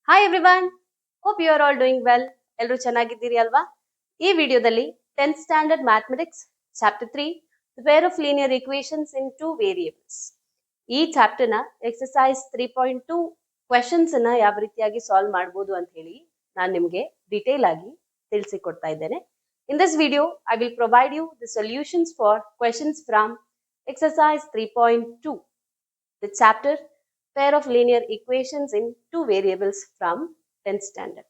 Hi everyone, hope you are all doing well. ಎಲ್ಲರೂ ಚೆನ್ನಾಗಿದ್ದೀರಿ ಅಲ್ವಾ? ಈ ವಿಡಿಯೋದಲ್ಲಿ 10th standard mathematics chapter 3 pair of linear equations in two variables ಈ chapter ನ ಎಕ್ಸರ್ಸೈಸ್ 3.2 ಕ್ವೆಶನ್ಸ್ ಅನ್ನ ಯಾವ ರೀತಿಯಾಗಿ ಸಾಲ್ವ್ ಮಾಡಬಹುದು ಅಂತ ಹೇಳಿ ನಾನು ನಿಮಗೆ ಡೀಟೇಲ್ ಆಗಿ ತಿಳಿಸಿಕೊಡ್ತಾ ಇದ್ದೇನೆ. In this video I will provide you the solutions for questions from exercise 3.2 the chapter pair of linear equations in two variables from 10th standard.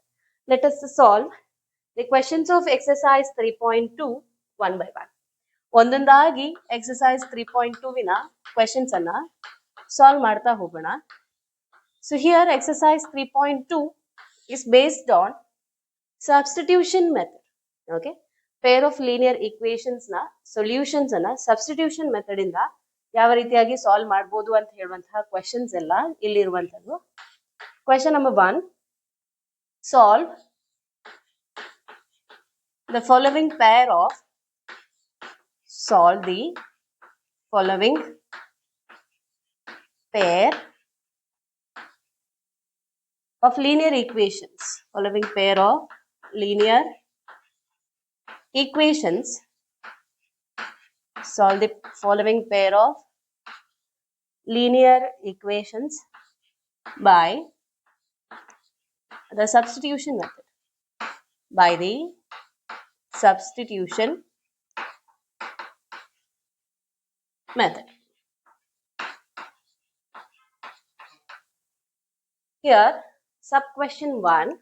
Let us solve the questions of exercise 3.2 one by one. ಒಂದೊಂದಾಗಿ exercise 3.2 ವಿನ questions ಅನ್ನ solve ಮಾಡ್ತಾ ಹೋಗೋಣ. So here exercise 3.2 is based on substitution method. Okay, pair of linear equations ನ solutions ಅನ್ನ substitution method ಇಂದ ಯಾವ ರೀತಿಯಾಗಿ ಸಾಲ್ವ್ ಮಾಡಬಹುದು ಅಂತ ಹೇಳುವಂತಹ ಕ್ವೆಶನ್ಸ್ ಎಲ್ಲ ಇಲ್ಲಿರುವಂತದ್ದು. Question number 1, solve the following pair of linear equations. Following pair of linear equations. Solve the following pair of linear equations by the substitution method. Here, sub question 1,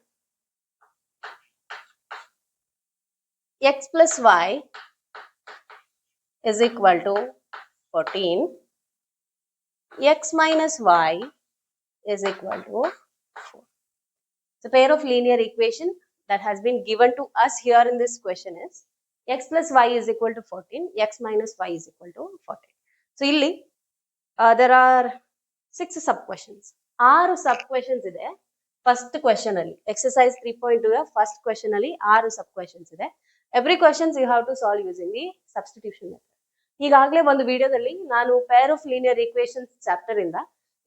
x plus y is equal to 14, x minus y is equal to 4. The pair of linear equation that has been given to us here in this question is x plus y is equal to 14, x minus y is equal to 14. So, illi there are 6 sub questions. 6 sub questions ಇದೆ first question ಅಲ್ಲಿ. Exercise 3.2 first question ಅಲ್ಲಿ 6 sub questions ಇದೆ. Every questions you have to solve using the substitution method. ಈಗಾಗಲೇ ಒಂದು ವಿಡಿಯೋದಲ್ಲಿ ನಾನು pair of linear equations chapter ಇಂದ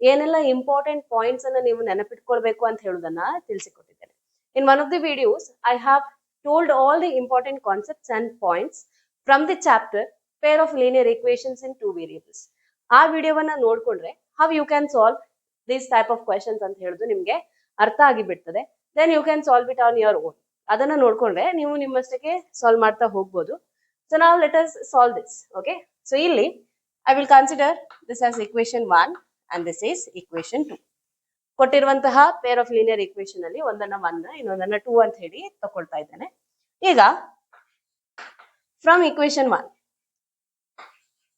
ಏನೆಲ್ಲ ಇಂಪಾರ್ಟೆಂಟ್ ಪಾಯಿಂಟ್ಸ್ ಅನ್ನ ನೀವು ನೆನಪಿಟ್ಕೊಳ್ಬೇಕು ಅಂತ ಹೇಳುವುದನ್ನ ತಿಳಿಸಿಕೊಟ್ಟಿದ್ದೇನೆ. In one of the videos I have told all the important concepts and points from the chapter pair of linear equations in two variables. ಆ ವಿಡಿಯೋವನ್ನ ನೋಡ್ಕೊಂಡ್ರೆ how you can solve these type of questions ಅಂತ ಹೇಳುದು ನಿಮ್ಗೆ ಅರ್ಥ ಆಗಿ ಬಿಡ್ತದೆ. Then you can solve it on your own. ಅದನ್ನ ನೋಡ್ಕೊಂಡ್ರೆ ನೀವು ನಿಮ್ಮಷ್ಟಕ್ಕೆ ಸಾಲ್ವ್ ಮಾಡ್ತಾ ಹೋಗ್ಬೋದು. ಸೊ ನಾವು let us solve this. Okay, so ಇಲ್ಲಿ I will consider this as equation 1 and this is equation 2. ಕೊಟ್ಟಿರುವಂತಹ ಪೇರ್ ಆಫ್ ಲೀನಿಯರ್ ಇಕ್ವೇಶನ್ ಅಲ್ಲಿ ಒಂದನ್ನ 1 ಇನ್ನೊಂದನ್ನ 2 ಅಂತ ಹೇಳಿ ತಗೊಳ್ತಾ ಇದ್ದೇನೆ. ಈಗ ಫ್ರಮ್ ಇಕ್ವೇಶನ್ 1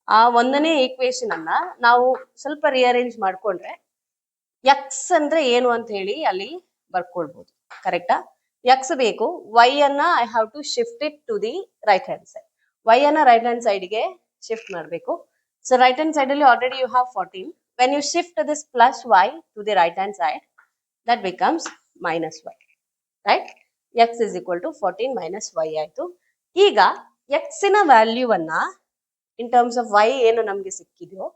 ಆ ಒಂದನೇ ಈಕ್ವೇಶನ್ ಅನ್ನ ನಾವು ಸ್ವಲ್ಪ ರಿಅರೇಂಜ್ ಮಾಡ್ಕೊಂಡ್ರೆ ಎಕ್ಸ್ ಅಂದ್ರೆ ಏನು ಅಂತ ಹೇಳಿ ಅಲ್ಲಿ ಬರ್ಕೊಳ್ಬಹುದು. ಕರೆಕ್ಟಾ? ಎಕ್ಸ್ ಬೇಕು, ವೈ ಅನ್ನ I have to shift it to the right hand side. Y ಅನ್ನ ರೈಟ್ ಹ್ಯಾಂಡ್ ಸೈಡ್ ಗೆ ಶಿಫ್ಟ್ ಮಾಡಬೇಕು. ಸೊ ರೈಟ್ ಹ್ಯಾಂಡ್ ಸೈಡ್ ಅಲ್ಲಿ already you have 14. When you shift this plus y to the right hand side that becomes minus y. Right? X is equal to 14 minus y ಆಯ್ತು. ಈಗ x ನ ವ್ಯಾಲ್ಯೂವನ್ನ in terms of y ಏನು ನಮ್ಗೆ ಸಿಕ್ಕಿದೆಯೋ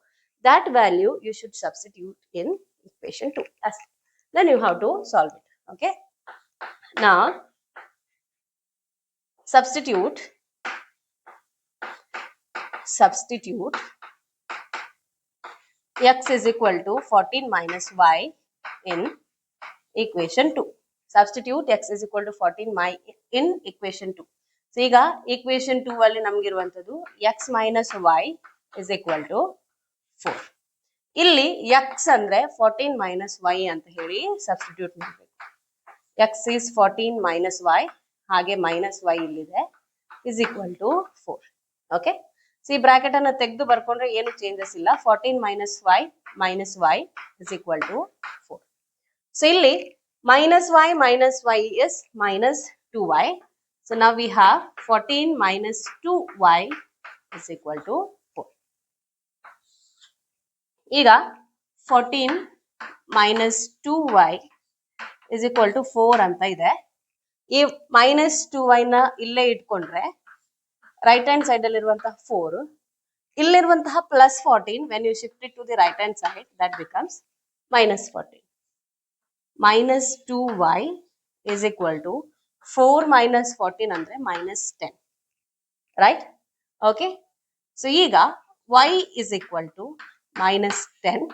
that value you should substitute in equation 2. Then you have to solve it. Okay, now substitute x is equal to 14 minus y in equation 2. Substitute x is equal to 14 in equation 2. So ಈಗ equation 2 ಅಲ್ಲಿ ನಮಗಿರುವಂತದ್ದು x minus y is equal to 4. ಇಲ್ಲಿ x ಅಂದ್ರೆ 14 minus y ಅಂತ ಹೇಳಿ substitute ಮಾಡಬೇಕು. x is 14 minus y, ಹಾಗೆ minus y ಇಲ್ಲಿದೆ, is equal to 4. Okay, so ಈ ಬ್ರಾಕೆಟ್ ಅನ್ನ ತೆಗೆದು ಬರ್ಕೊಂಡ್ರೆ ಏನು ಚೇಂಜಸ್ ಇಲ್ಲ. 14 minus y is equal to 4. So ಇಲ್ಲಿ minus y is minus 2y. So now we have 14 minus 2y is equal to 4. ಈಗ 14 minus 2y is equal to 4 ಅಂತ ಇದೆ. ಈ ಮೈನಸ್ 2y ನ ಇಲ್ಲೇ ಇಟ್ಕೊಂಡ್ರೆ ರೈಟ್ ಹ್ಯಾಂಡ್ ಸೈಡ್ ಅಲ್ಲಿ ಇರುವಂತಹ 4 ಇಲ್ಲಿರುವಂತಹ plus 14 when you shift it to the right hand side that becomes minus 14. minus 2y is equal to 4 minus 14 ಅಂದ್ರೆ minus 10. Right? Okay. So ಈಗ y is equal to minus 10.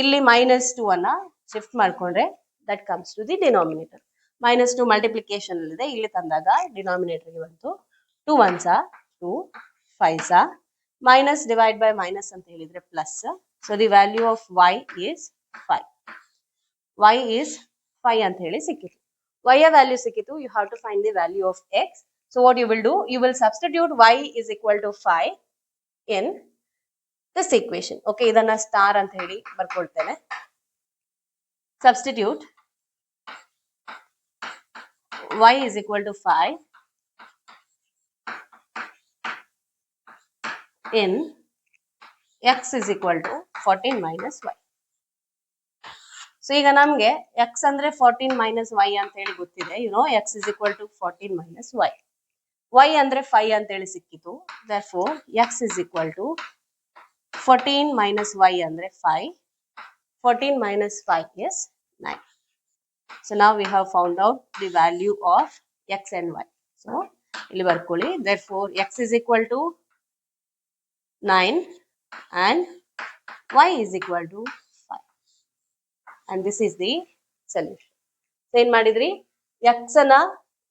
ಇಲ್ಲಿ minus 2 ಅನ್ನ shift ಮಾಡ್ಕೊಂಡ್ರೆ that comes to the denominator. Minus 2 multiplication ಅಲ್ಲಿದೆ, ಇಲ್ಲಿ ತಂದಾಗ denominator ಗೆ ಬಂತು 2 ones are 2, 5s are minus divide by minus ಅಂತ ಹೇಳಿದ್ರೆ plus. So the value of y is 5. Y is 5 ಅಂತ ಹೇಳಿ ಸಿಕ್ಕಿತು. Y ಯ ವ್ಯಾಲ್ಯೂ ಸಿಕ್ಕಿತು, you have to find the value of x. So what you will do, you will substitute y is equal to 5 in this equation. Okay, ಇದನ್ನ star ಅಂತ ಹೇಳಿ ಬರ್ಕೊಳ್ತೇನೆ. Substitute y is equal to 5 in x is equal to 14 minus y. So ಈಗ ನಮಗೆ x ಅಂದ್ರೆ 14 minus y ಅಂತ ಹೇಳಿ ಗೊತ್ತಿದೆ. You know x is equal to 14 minus y. y ಅಂದ್ರೆ 5 ಅಂತ ಹೇಳಿ ಸಿಕ್ಕಿತು. Therefore x is equal to 14 minus y ಅಂದ್ರೆ 5. 14 minus 5 is 9. So now we have found out the value of x and y. So ಇಲ್ಲಿ ಬರ್ಕೊಳ್ಳಿ. Therefore x is equal to 9 and y is equal to 5. And this is the solution. So ಏನ್ ಮಾಡಿದ್ರಿ, x ಅನ್ನ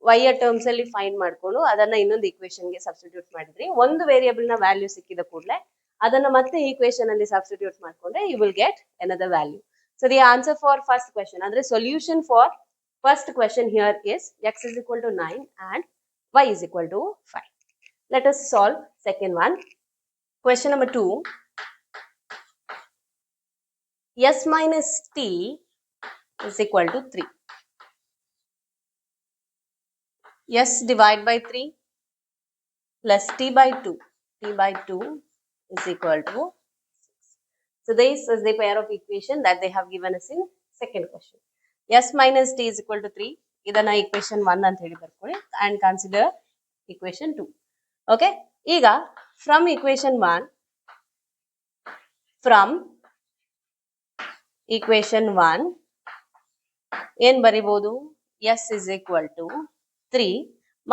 y ಯ terms ಅಲ್ಲಿ find ಮಾಡ್ಕೊಂಡು ಅದನ್ನ ಇನ್ನೊಂದು ಈಕ್ವೇಶನ್ ಗೆ ಸಬ್ಸ್ಟಿಟ್ಯೂಟ್ ಮಾಡಿದ್ರಿ. ಒಂದು ವೇರಿಯಬಲ್ ನ ವ್ಯಾಲ್ಯೂ ಸಿಕ್ಕಿದ ಕೂಡಲೇ ಅದನ್ನ ಮತ್ತೆ ಈಕ್ವೇಶನ್ ಅಲ್ಲಿ ಸಬ್ಸ್ಟಿಟ್ಯೂಟ್ ಮಾಡ್ಕೊಂಡ್ರೆ you will get another value. So the answer for first question, ಅಂದ್ರೆ solution for first question here is x is equal to 9 and y is equal to 5. Let us solve second one. Question number 2. S minus t is equal to 3. S divided by 3 plus t by 2. T by 2 is equal to 6. So this is the pair of equation that they have given us in second question. S minus t is equal to 3. ಇದನ್ನ equation 1 ಅಂತ ಹೇಳಿ ಬರ್ಕೊಳ್ಳಿ and consider equation 2. Okay. ಈಗ from equation 1, ಏನ್ ಬರಿಬಹುದು, s is equal to 3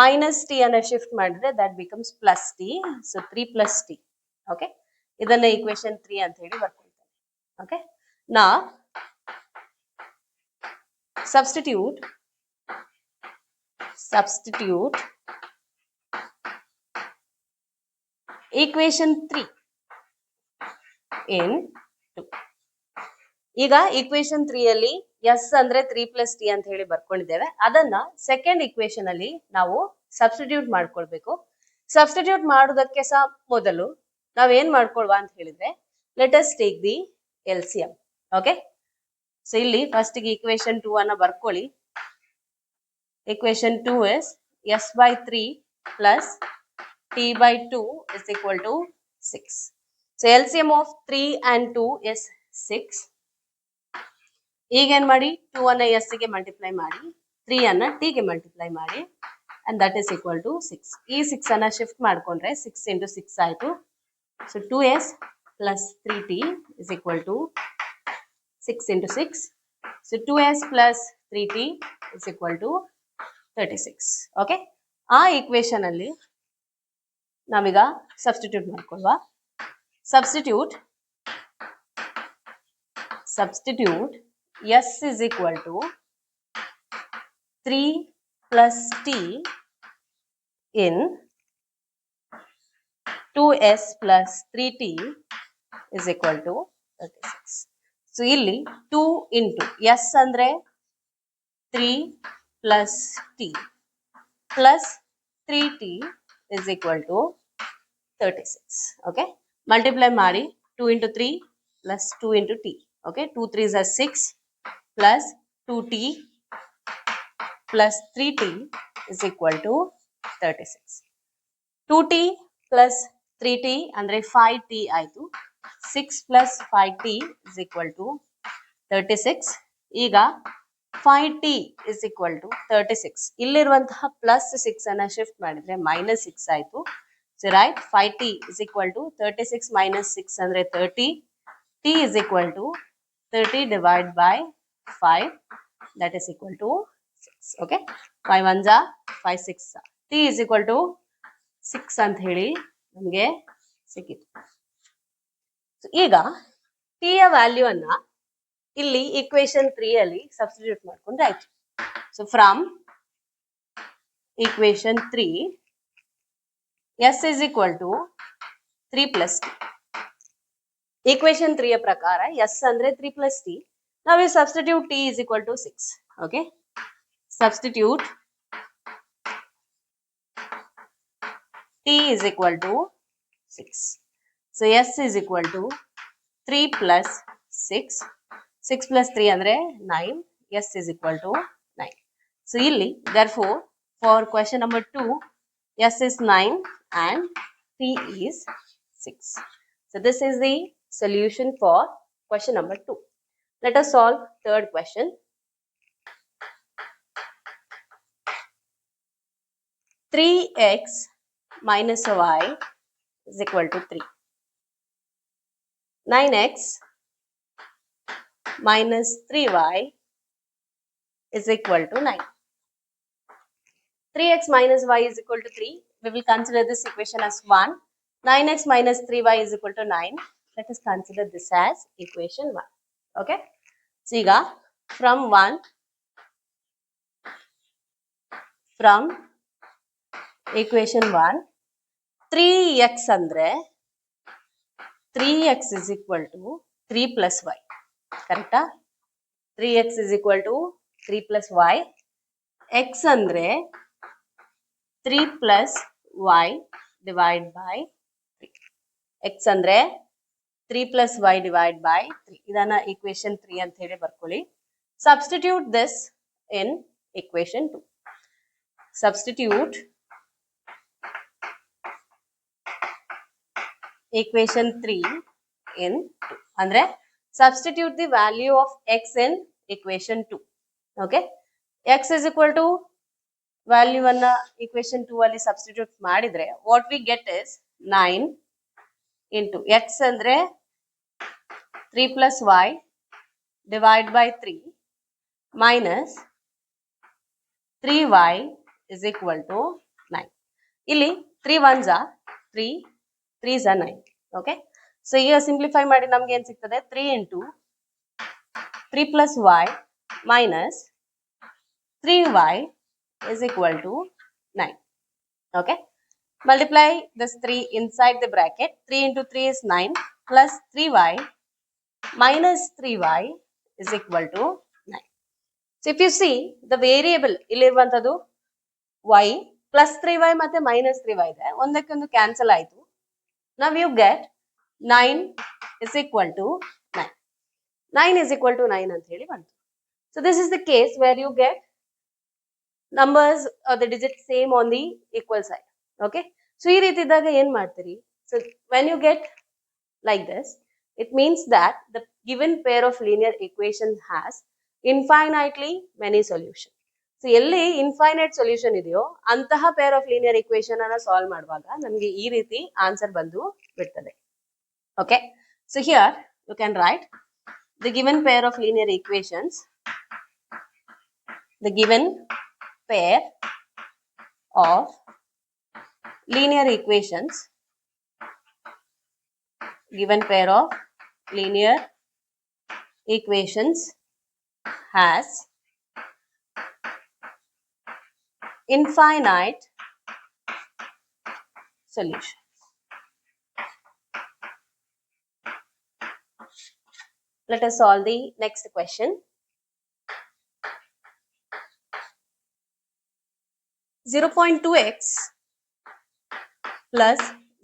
minus t ಅನ್ನ shift ಮಾಡಿದ್ರೆ that becomes plus t. So 3 plus t. Okay. ಇದನ್ನ equation 3 ಅಂತ ಹೇಳಿ ಬರ್ಕೊಳ್ತೇನೆ. Okay. Now substitute equation 3 in 2. ಈಗ equation 3 ಅಲ್ಲಿ s ಅಂದ್ರೆ 3 plus t ಅಂತ ಹೇಳಿ ಬರ್ಕೊಂಡಿದ್ದೇವೆ. ಅದನ್ನ ಸೆಕೆಂಡ್ ಇಕ್ವೇಶನ್ ಅಲ್ಲಿ ನಾವು ಸಬ್ಸ್ಟಿಟ್ಯೂಟ್ ಮಾಡ್ಕೊಳ್ಬೇಕು. ಸಬ್ಸ್ಟಿಟ್ಯೂಟ್ ಮಾಡೋದಕ್ಕೆ ಸಹ ಮೊದಲು ನಾವೇನ್ ಮಾಡ್ಕೊಳ್ವಾ ಅಂತ ಹೇಳಿದ್ರೆ, let us take the LCM. Okay. So ಇಲ್ಲಿ ಫಸ್ಟ್ ಗೆ equation 2 ಅನ್ನ ಬರ್ಕೊಳ್ಳಿ. equation 2 is s by 3 plus t by 2 is equal to 6. So LCM of 3 and 2 is 6. ಈಗ ಏನ್ ಮಾಡಿ, 2 ಅನ್ನ s ಗೆ ಮಲ್ಟಿಪ್ಲೈ ಮಾಡಿ, 3 ಅನ್ನ t ಗೆ ಮಲ್ಟಿಪ್ಲೈ ಮಾಡಿ and that is equal to 6. ಈ 6 ಅನ್ನ ಶಿಫ್ಟ್ ಮಾಡ್ಕೊಂಡ್ರೆ 6 into 6 ಆಯ್ತು. So 2s plus 3t is equal to 6 into 6. So 2s plus 3t is equal to 36. Okay. ಆ ಈಕ್ವೇಶನ್ ಅಲ್ಲಿ ನಾವೀಗ substitute ಮಾಡ್ಕೊಳ್ವಾ. Substitute s is equal to 3 plus t in 2s plus 3t is equal to 36. So ಇಲ್ಲಿ 2 into s ಅಂದ್ರೆ 3 plus t plus 3t is equal to 36. Okay. Multiply ಮಾಡಿ 2 into 3 plus 2 into t. Okay. 2 3s are 6 plus 2t plus 3t is equal to 36. 2t plus 3t ಅಂದ್ರೆ 5t ಆಯ್ತು. 6 plus 5t is equal to 36. ಈಗ 5t is equal to 36. ಇಲ್ಲಿರುವಂತಹ plus 6 ಅನ್ನ shift ಮಾಡಿದ್ರೆ minus 6 ಆಯ್ತು. So right, 5t is equal to 36 minus 6 ಅಂದ್ರೆ 30. T is equal to 30 divided by 5. that is equal to 6. Okay, 5 1s are 5 6 t is equal to 6 ಅಂತ ಹೇಳಿ ನಮಗೆ ಸಿಕ್ಕಿತು. ಈಗ t ಯ ವ್ಯಾಲ್ಯೂ ಅನ್ನ ಇಲ್ಲಿ ಈಕ್ವೇಶನ್ 3 ಅಲ್ಲಿ ಸಬ್ಸ್ಟಿಟ್ಯೂಟ್ ಮಾಡ್ಕೊಂಡ್ರೆ ಆಯ್ತು. So from equation 3 s is equal to 3 plus t. Equation 3 ಯ ಪ್ರಕಾರ s ಅಂದ್ರೆ 3 plus t. Now we substitute t is equal to 6. Okay, substitute t is equal to 6. So s is equal to 3 plus 6. 6 plus 3 andre 9. S is equal to 9. So illi therefore for question number 2 s is 9 and t is 6. So this is the solution for question number 2. Let us solve third question. Three x minus y is equal to 3. 9x minus 3y is equal to 9. 3x minus y is equal to 3. We will consider this equation as 1. 9x minus 3y is equal to 9. Let us consider this as equation 1. Okay. So, from equation 1, 3x andre 3x is equal to 3 plus y. Correct? 3x is equal to 3 plus y. X andre 3 plus y divided by 3. X andre 3 plus y divided by 3. Idana equation 3 anta heli barkoli. Substitute this in equation 2. Substitute equation 3 in 2. Andre substitute the value of x in equation 2. Okay. X is equal to value anna equation 2 ಅಲ್ಲಿ substitute ಮಾಡಿದ್ರೆ what we get is 9 into x andre 3 plus y divided by 3 minus 3y is equal to 9. ಇಲ್ಲಿ 3 1s are 3, 3s are 9. Okay. So here simplify ಮಾಡಿ ನಮಗೆ ಏನು ಸಿಗ್ತದೆ 3 into 3 plus y minus 3y is equal to 9. Okay. Multiply this 3 inside the bracket. 3 into 3 is 9 plus 3y minus 3y is equal to 9. So if you see the variable illiruvanthadu y plus 3y ಮತ್ತೆ minus 3y ಇದೆ ಒಂದಕ್ಕೊಂದು cancel ಆಯಿತು. Now you get 9 is equal to 9. 9 is equal to 9 ಅಂತ ಹೇಳಿ ಬಂತು. So this is the case where you get numbers or the digits same on the equal side. Okay. So ಈ ರೀತಿ ಇದ್ದಾಗ ಏನು ಮಾಡ್ತೀರಿ? So when you get like this, it means that the given pair of linear equations has infinitely many solutions. So ಎಲ್ಲಿ infinite solution ಇದೆಯೋ ಅಂತಹ pair of linear equation ಅನ್ನ solve ಮಾಡುವಾಗ ನಮಗೆ ಈ ರೀತಿ ಆನ್ಸರ್ ಬಂದು ಬಿಡ್ತದೆ. Okay. So here you can write the given pair of linear equations. The given pair of linear equations. Given pair of linear equations has infinite solutions. Let us solve the next question. 0.2x plus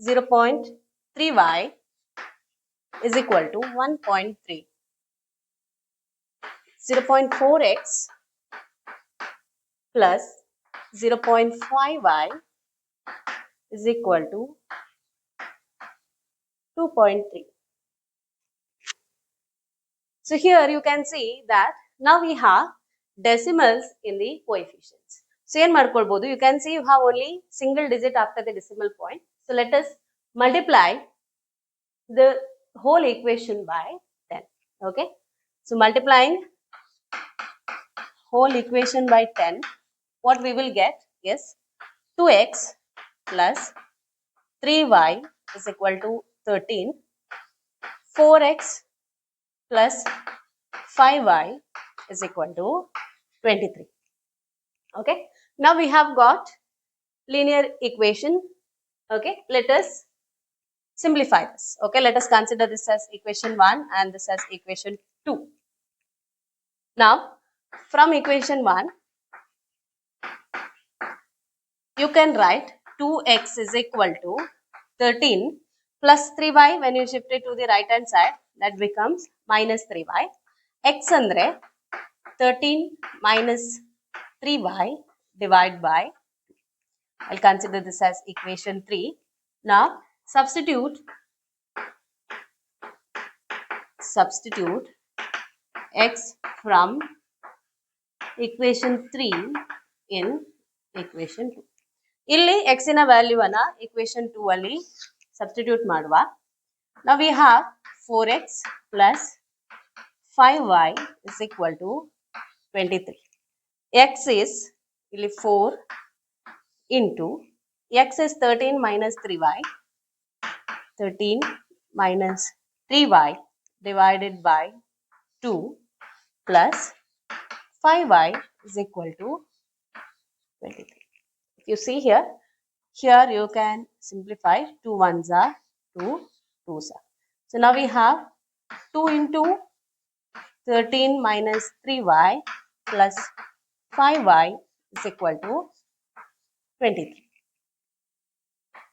0.3y is equal to 1.3. 0.4x plus 0.5y is equal to 2.3. So here you can see that now we have decimals in the coefficients. So ಏನು ಮಾಡ್ಕೊಳ್ಬಹುದು? You can see you have only single digit after the decimal point. So let us multiply the whole equation by 10. Okay. So multiplying whole equation by 10, what we will get is 2x plus 3y is equal to 13, 4x plus 5y is equal to 23. Okay, now we have got linear equation. Okay, let us simplify this. Okay, let us consider this as equation 1 and this as equation 2. Now, from equation 1, you can write 2x is equal to 13 plus 3y. When you shift it to the right hand side, that becomes minus 3y. X andre 13 minus 3y divided by, I'll consider this as equation 3. Now, substitute x from equation 3 in equation 2. ಇಲ್ಲಿ x ನ value ಅನ್ನ equation 2 ಅಲ್ಲಿ substitute ಮಾಡುವ. Now we have 4x plus 5y is equal to 23. X is ಇಲ್ಲಿ 4 into x is 13 minus 3y. 13 minus 3y divided by 2 plus 5y is equal to 23. If you see here you can simplify 2 ones are 2 2s are. So now we have 2 into 13 minus 3y plus 5y is equal to 23.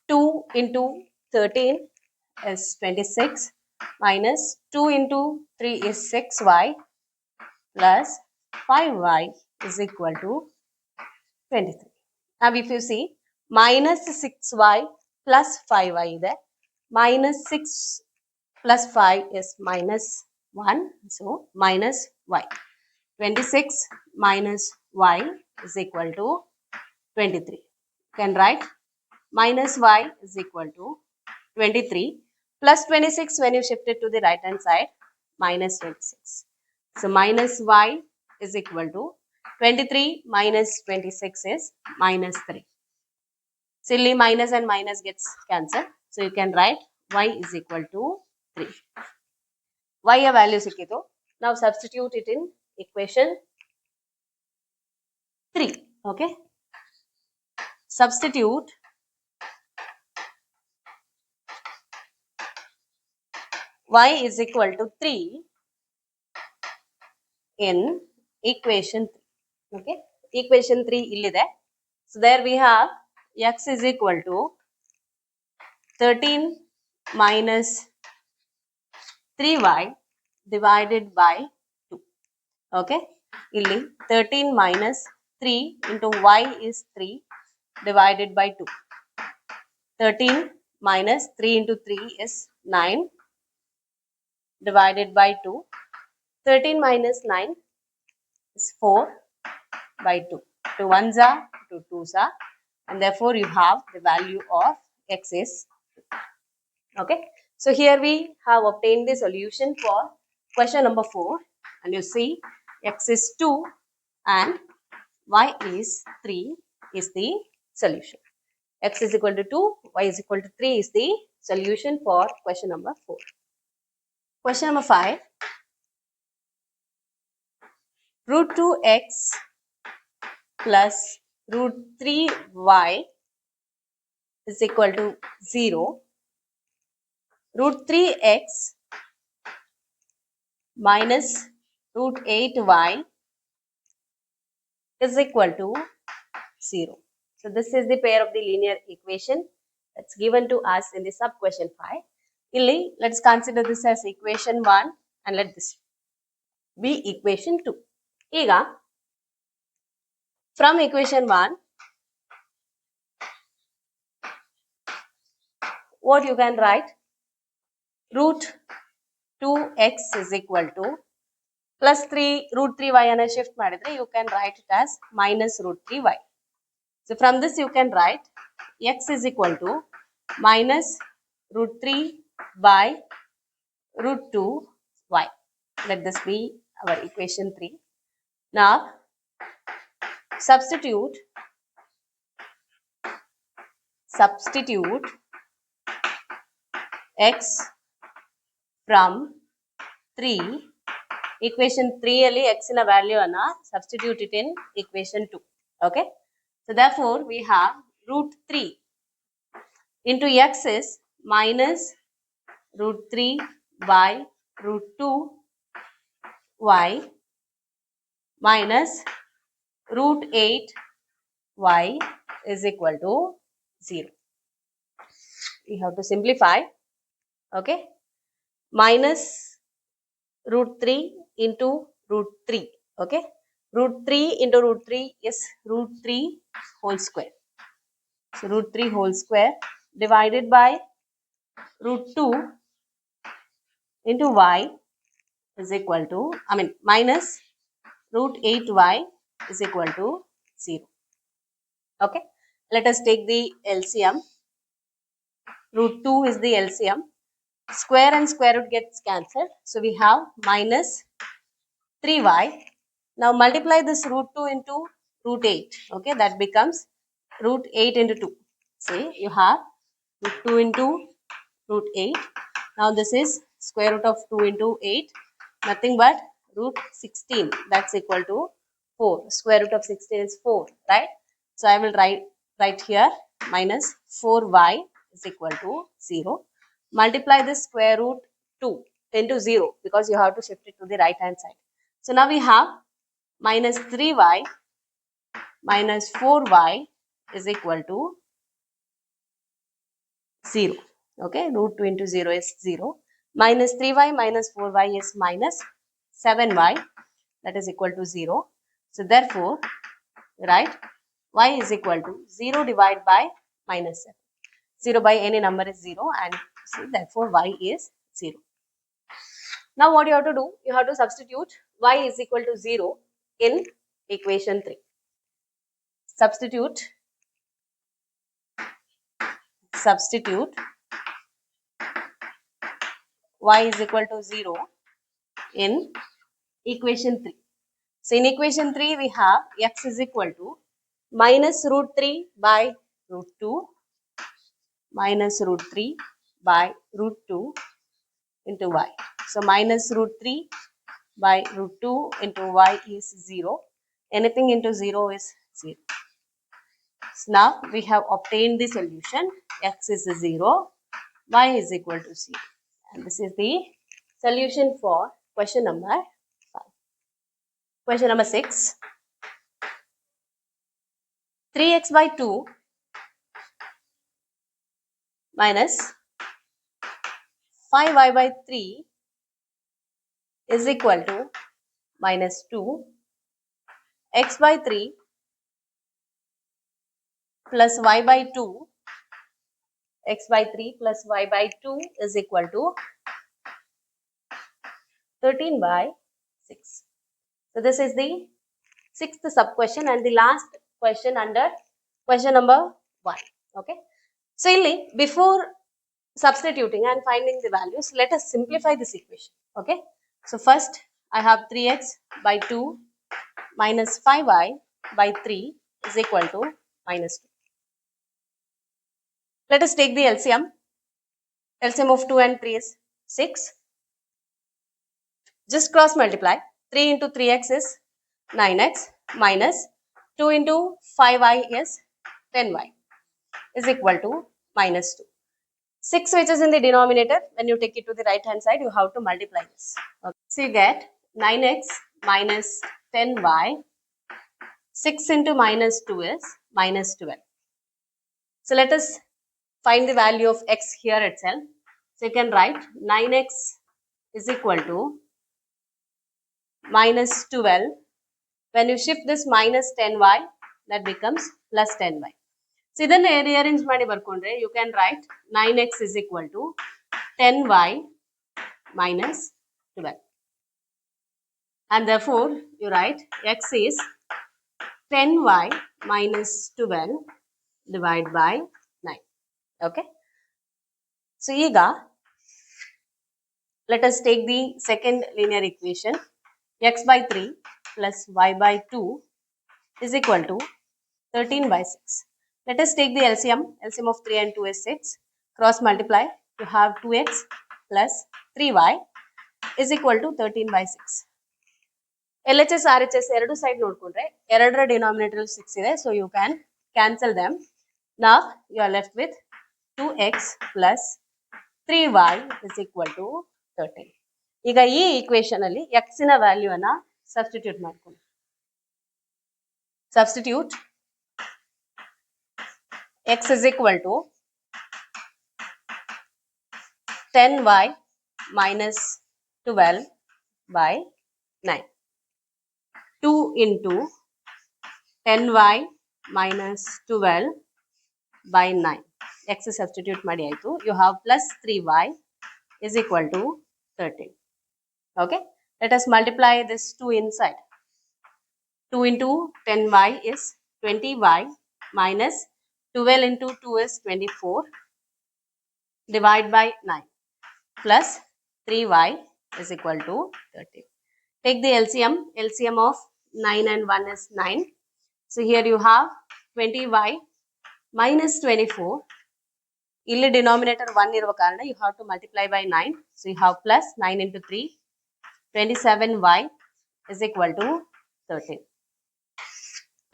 2 into 13 is 26 minus 2 into 3 is 6y plus 5y is equal to 23. Now if you see minus 6y plus 5y ಇದೆ. Minus 6 plus 5 is minus 1. So minus y. 26 minus y is equal to 23. You can write minus y is equal to 23 plus 26 when you shift it to the right hand side, minus 26. So minus y is equal to 23 minus 26 is minus 3. Silly minus and minus gets cancelled. So you can write y is equal to 3. Y a value sikkitu. Now substitute it in equation 3. Okay. Substitute y is equal to 3 in equation 3. Okay. Equation 3 illide. So there we have x is equal to 13 minus 3y divided by 2. Okay. Illi 13 minus 3 into y is 3 divided by 2. 13 minus 3 into 3 is 9 divided by 2. 13 minus 9 is 4 by 2. 2 ones are, 2 twos are, and therefore you have the value of x is 2. Okay. So here we have obtained the solution for question number 4, and you see x is 2 and y is 3 is the solution. X is equal to 2, y is equal to 3 is the solution for question number 4. Question number 5. Root 2x plus root 3y is equal to 0. Root 3x minus root 8y is equal to 0. So this is the pair of the linear equation that's given to us in the sub question 5. Illi, let's consider this as equation 1 and let this be equation 2. Iga, from equation 1, what you can write? Root 2x is equal to plus 3 root 3y and shift madidre you can write it as minus root 3y. So from this you can write x is equal to minus root 3 by root 2y. Let this be our equation 3. Now substitute x from 3, equation 3 ಅಲ್ಲಿ x ನ value ಅನ್ನ substitute it in equation 2. Okay, so therefore we have root 3 into x is minus root 3 by root 2 y minus root 8 y is equal to 0. We have to simplify. Okay, minus root 3 into root 3. Okay, root 3 into root 3 is root 3 whole square. So root 3 whole square divided by root 2 into y is equal to, minus root 8y is equal to 0. Okay, let us take the LCM. Root 2 is the LCM. Square and square root gets cancelled. So we have minus 3y. Now multiply this root 2 into root 8. Okay, that becomes root 8 into 2. See, you have root 2 into root 8. Now this is square root of 2 into 8. Nothing but root 16. That's equal to 4. Square root of 16 is 4, right? So I will write here minus 4y is equal to 0. Multiply this square root 2 into 0 because you have to shift it to the right hand side. So now we have minus 3y minus 4y is equal to 0. Okay, root 2 into 0 is 0. Minus 3y minus 4y is minus 7y, that is equal to 0. So therefore, right, y is equal to 0 divided by minus 7. 0 by any number is 0 and see, therefore y is 0. Now what you have to do, you have to substitute y is equal to 0 in equation 3. Substitute y is equal to 0 in equation 3. So in equation 3 we have x is equal to minus root 3 by root 2 minus root 3 by root 2 into y. So minus root 3 by root 2 into y is 0. Anything into 0 is 0. So now we have obtained the solution. X is 0, y is equal to 0. And this is the solution for question number 5. Question number 6. 3x by 2 minus 5y by 3 is equal to minus 2. X by 3 plus y by 2. X by 3 plus y by 2 is equal to 13 by 6. So this is the 6th sub question and the last question under question number 1. Okay. So before substituting and finding the values, let us simplify this equation. Okay. So first I have 3x by 2 minus 5y by 3 is equal to minus 2. Let us take the LCM. LCM of 2 and 3 is 6. Just cross multiply. 3 into 3x is 9x minus 2 into 5y is 10y is equal to minus 2. 6 which is in the denominator, when you take it to the right hand side, you have to multiply this. Okay. So you get 9x minus 10y. 6 into minus 2 is minus 12. So let us find the value of x here itself. So you can write 9x is equal to minus 12. When you shift this minus 10y, that becomes plus 10y. So then rearrange ಮಾಡಿ ಬರ್ಕೊಂಡ್ರೆ you can write 9x is equal to 10y minus 12. And therefore you write x is 10y minus 12 divided by 9. Okay. So ಈಗ let us take the second linear equation. X by 3 plus y by 2 is equal to 13 by 6. Let us take the LCM. LCM of 3 and 2 is 6. Cross multiply. You have 2x plus 3y is equal to 13 by 6. LHS, RHS ಎರಡು side ನೋಡ್ಕೊಂಡ್ರೆ ಎರಡರ denominator 6 ಇದೆ. So you can cancel them. Now you are left with 2x plus 3y is equal to 13. ಈಗ ಈ equation ಅಲ್ಲಿ x ನ value ಅನ್ನ substitute ಮಾಡ್ಕೊಳ್ಳಿ. Substitute x is equal to 10y minus 12 by 9. 2 into 10y minus 12 by 9. X substitute ಮಾಡಿ ಆಯಿತು. You have plus 3y is equal to 13. Okay. Let us multiply this 2 inside. 2 into 10y is 20y minus 12 into 2 is 24. Divide by 9 plus 3y is equal to 13. Take the LCM. LCM of 9 and 1 is 9. So here you have 20y minus 24. Illi denominator 1 iruva karana you have to multiply by 9. So you have plus 9 into 3. 27y is equal to 13.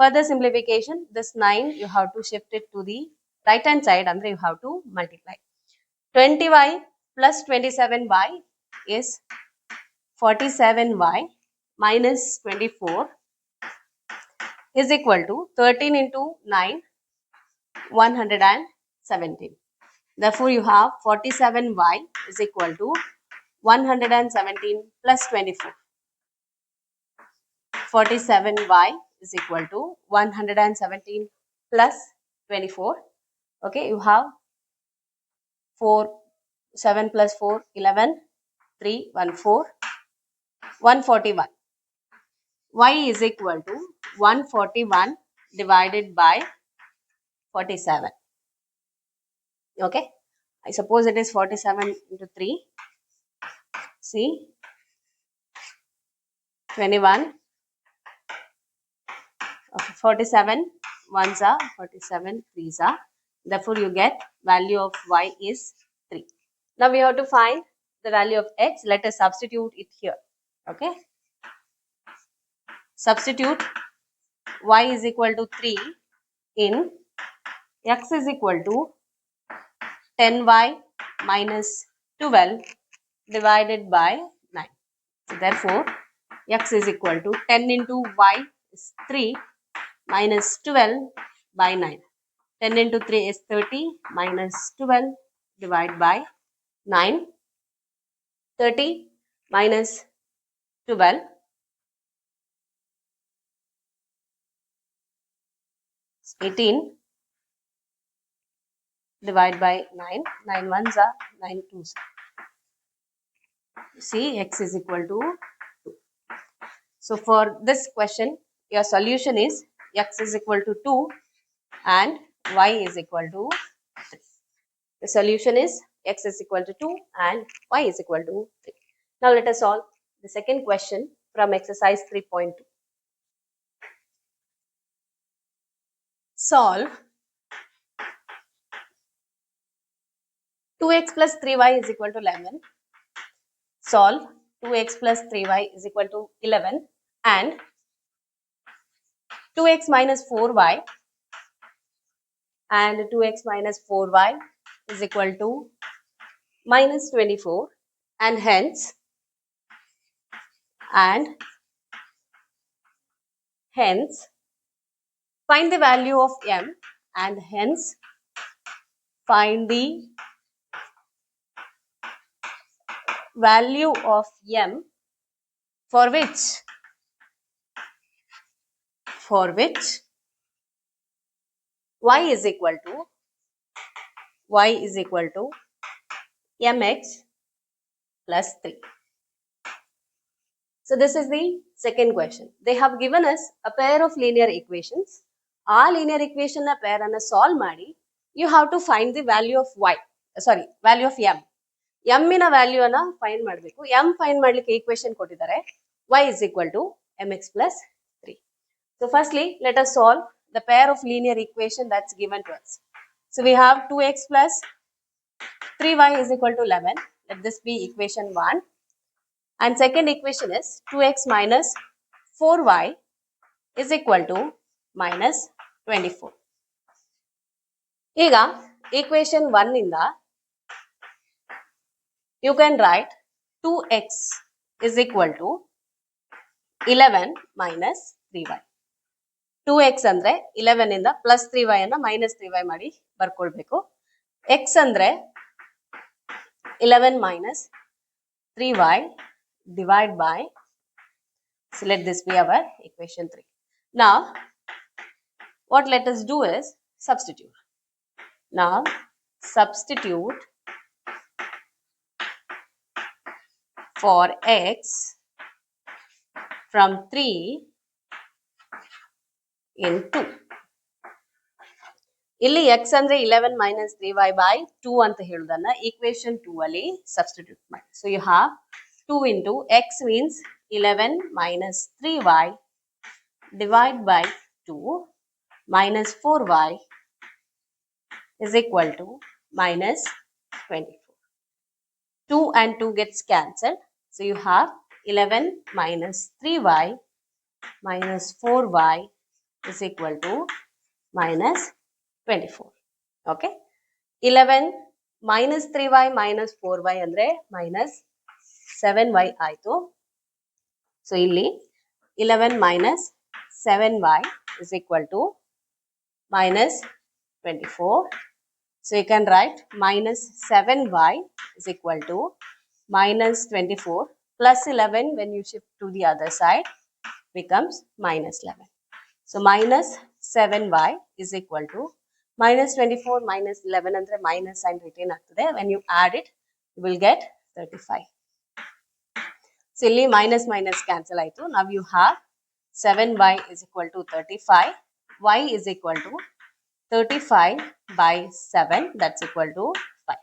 Further simplification, this 9 you have to shift it to the right hand side and you have to multiply. 20y plus 27y is 47y minus 24 is equal to 13 into 9, 117. Therefore, you have 47y is equal to 117 plus 24. 47y is equal to 117 plus 24. Okay, you have 4, 7 plus 4, 11, 3, 1, 4, 141. Y is equal to 141 divided by 47. Okay, I suppose it is 47 into 3. See, 21. Okay, 47 ones are 47 threes are. Therefore, you get value of y is 3. Now we have to find the value of x. Let us substitute it here. Okay. Substitute y is equal to 3 in x is equal to 10y minus 12 divided by 9. So therefore, x is equal to 10 into y is 3 minus 12 by 9. 10 into 3 is 30 minus 12 divided by 9. 30 minus 12 18 divided by 9. 9 ones are 9 twos. See, x is equal to 2. So for this question, your solution is x is equal to 2 and y is equal to 3. The solution is x is equal to 2 and y is equal to 3. Now let us solve the second question from exercise 3.2. Solve 2x plus 3y is equal to 11. Solve 2x plus 3y is equal to 11 and 2x minus 4y and 2x minus 4y is equal to minus 24 and hence find the value of m and hence find the value of m for which y is equal to mx plus 3. So this is the second question. They have given us a pair of linear equations. ಆ linear equation ನ pair ಅನ್ನು solve ಮಾಡಿ you have to find the value of value of m. m ನ value ಅನ್ನ find ಮಾಡಬೇಕು. m find ಮಾಡ್ಲಿಕ್ಕೆ equation ಕೊಟ್ಟಿದ್ದಾರೆ y is equal to mx plus 3. So firstly, let us solve the pair of linear equation that's given to us. So we have 2x plus 3y is equal to 11. Let this be equation 1. And second equation is 2x minus 4y is equal to minus 24. Here, equation 1 in the you can write 2x is equal to 11 minus 3y. 2x ಅಂದ್ರೆ 11 ಇಂದ plus 3y ಅನ್ನ minus 3y ಮಾಡಿ ಬರ್ಕೊಳ್ಬೇಕು. x ಅಂದ್ರೆ 11 minus 3y divide by, so let this be our equation 3. Now, what let us do is substitute. Now, substitute for x from 3 in 2. ಇಲ್ಲಿ x ಅಂದ್ರೆ 11 minus 3y by 2 ಅಂತ ಹೇಳುದನ್ನ equation 2 ಅಲ್ಲಿ substitute ಮಾಡಿ. So you have 2 into x means 11 minus 3y divide by 2 minus 4y is equal to minus 24. 2 and 2 gets cancelled. So you have 11 minus 3y minus 4y is equal to minus 24. Okay. 11 minus 3y minus 4y andre minus 7y ಆಯ್ತು. So ಇಲ್ಲಿ 11 minus 7y is equal to minus 24. So you can write minus 7y is equal to minus 24 plus 11 when you shift to the other side becomes minus 11. So minus 7y is equal to minus 24 minus 11 andre minus sign retain ಆಗ್ತದೆ. When you add it, you will get 35. So ಇಲ್ಲಿ minus minus cancel ಆಯ್ತು. Now you have 7y is equal to 35. Y is equal to 35 by 7, that's equal to 5.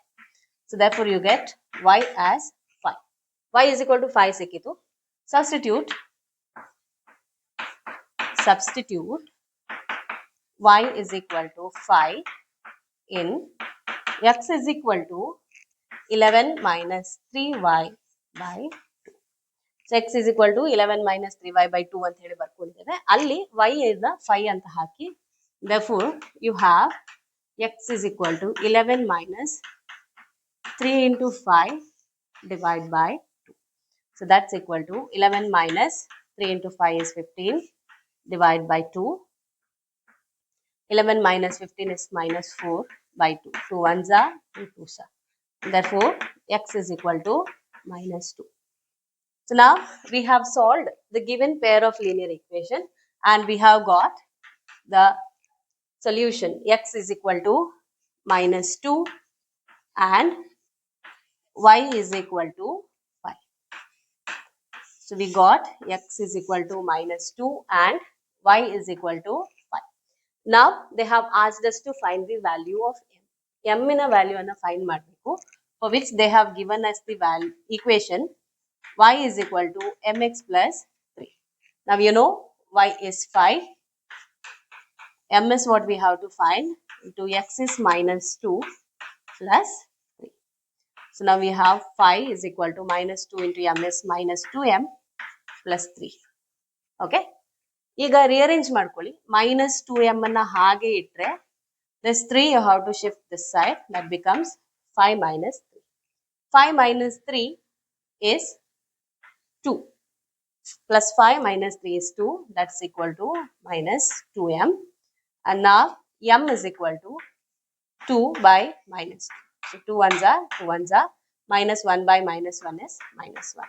So therefore you get y as 5. Y is equal to 5 ಸಿಕ್ಕಿತು. Substitute y is equal to 5 in x is equal to 11 minus 3y by 2. So x is equal to 11 minus 3y by 2 ಅಂತ ಹೇಳಿ ಬರ್ಕೊಂಡಿದ್ದೇವೆ. ಅಲ್ಲಿ y is 5 ಅಂತ ಹಾಕಿ, therefore you have x is equal to 11 minus 3 into 5 divided by 2. So that's equal to 11 minus 3 into 5 is 15 divided by 2. 11 minus 15 is minus 4 by 2. 2 ones are 2 twos are. Therefore, x is equal to minus 2. So now we have solved the given pair of linear equation and we have got the solution. X is equal to minus 2 and y is equal to 5. So we got x is equal to minus 2 and y is equal to 5. Now they have asked us to find the value of m. M in a value and a find ಮಾಡಬೇಕು, for which they have given us the value equation y is equal to mx plus 3. Now you know y is 5. M is what we have to find into x is minus 2 plus 3. So now we have 5 is equal to minus 2 into m is minus 2m plus 3. Okay. ಈಗ rearrange ಮಾಡ್ಕೊಳ್ಳಿ. minus 2m ಅನ್ನ ಹಾಗೆ ಇಟ್ರೆ this 3 you have to shift this side, that becomes 5 minus 3. 5 minus 3 is 2 plus 5 minus 3 is 2, that's equal to minus 2m, and now m is equal to 2 by minus 2. So 2 ones are minus 1 by minus 1 is minus 1,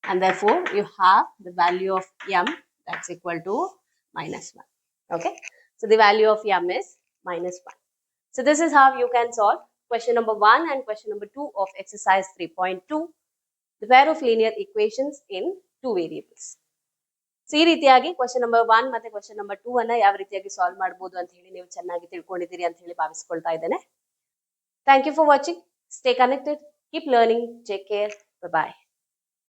and therefore you have the value of m that's equal to minus 1. Okay, so the value of m is minus 1. So this is how you can solve question number 1 and question number 2 of exercise 3.2, the pair of linear equations in two variables. So ಈ ರೀತಿಯಾಗಿ question number 1 ಮತ್ತೆ question number 2 ಅನ್ನ ಯಾವ ರೀತಿಯಾಗಿ solve ಮಾಡಬಹುದು ಅಂತ ಹೇಳಿ ನೀವು ಚೆನ್ನಾಗಿ ತಿಳ್ಕೊಂಡಿದ್ದೀರಿ ಅಂತ ಹೇಳಿ ಭಾವಿಸ್ಕೊಳ್ತಾ ಇದ್ದೇನೆ. Thank you for watching. Stay connected. Keep learning. Take care. Bye bye.